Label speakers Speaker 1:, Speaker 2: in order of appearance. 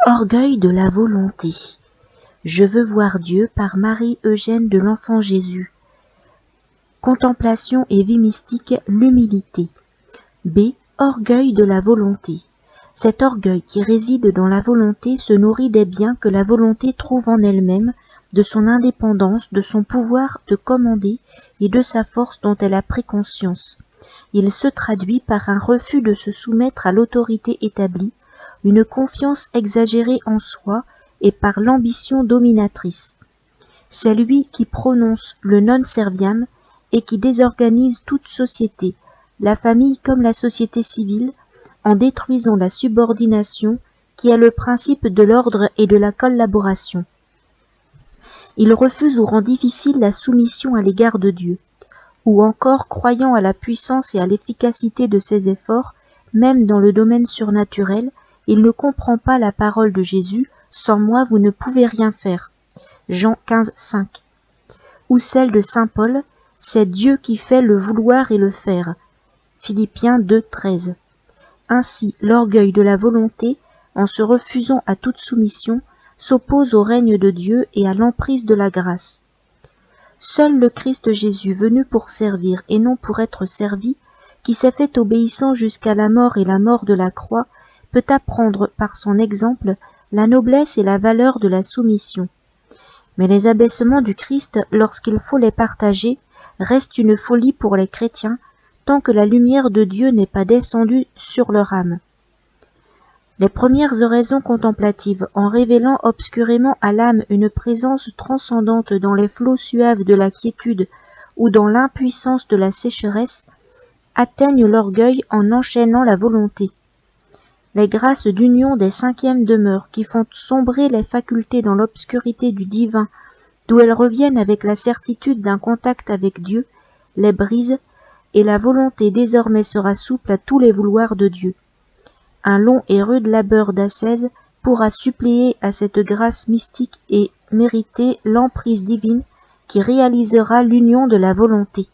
Speaker 1: Orgueil de la volonté. Je veux voir Dieu par Marie-Eugène de l'Enfant Jésus. Contemplation et vie mystique, l'humilité. B. Orgueil de la volonté. Cet orgueil qui réside dans la volonté se nourrit des biens que la volonté trouve en elle-même, de son indépendance, de son pouvoir de commander et de sa force dont elle a pris conscience. Il se traduit par un refus de se soumettre à l'autorité établie, une confiance exagérée en soi et par l'ambition dominatrice. C'est lui qui prononce le non serviam et qui désorganise toute société, la famille comme la société civile, en détruisant la subordination qui est le principe de l'ordre et de la collaboration. Il refuse ou rend difficile la soumission à l'égard de Dieu, ou encore croyant à la puissance et à l'efficacité de ses efforts, même dans le domaine surnaturel, il ne comprend pas la parole de Jésus « Sans moi, vous ne pouvez rien faire » Jean 15, 5. Ou celle de saint Paul « C'est Dieu qui fait le vouloir et le faire » Philippiens 2, 13. Ainsi, l'orgueil de la volonté, en se refusant à toute soumission, s'oppose au règne de Dieu et à l'emprise de la grâce. Seul le Christ Jésus, venu pour servir et non pour être servi, qui s'est fait obéissant jusqu'à la mort et la mort de la croix, peut apprendre par son exemple la noblesse et la valeur de la soumission. Mais les abaissements du Christ, lorsqu'il faut les partager, restent une folie pour les chrétiens, tant que la lumière de Dieu n'est pas descendue sur leur âme. Les premières oraisons contemplatives, en révélant obscurément à l'âme une présence transcendante dans les flots suaves de la quiétude ou dans l'impuissance de la sécheresse, atteignent l'orgueil en enchaînant la volonté. Les grâces d'union des cinquièmes demeures qui font sombrer les facultés dans l'obscurité du divin, d'où elles reviennent avec la certitude d'un contact avec Dieu, les brisent, et la volonté désormais sera souple à tous les vouloirs de Dieu. Un long et rude labeur d'ascèse pourra suppléer à cette grâce mystique et mériter l'emprise divine qui réalisera l'union de la volonté.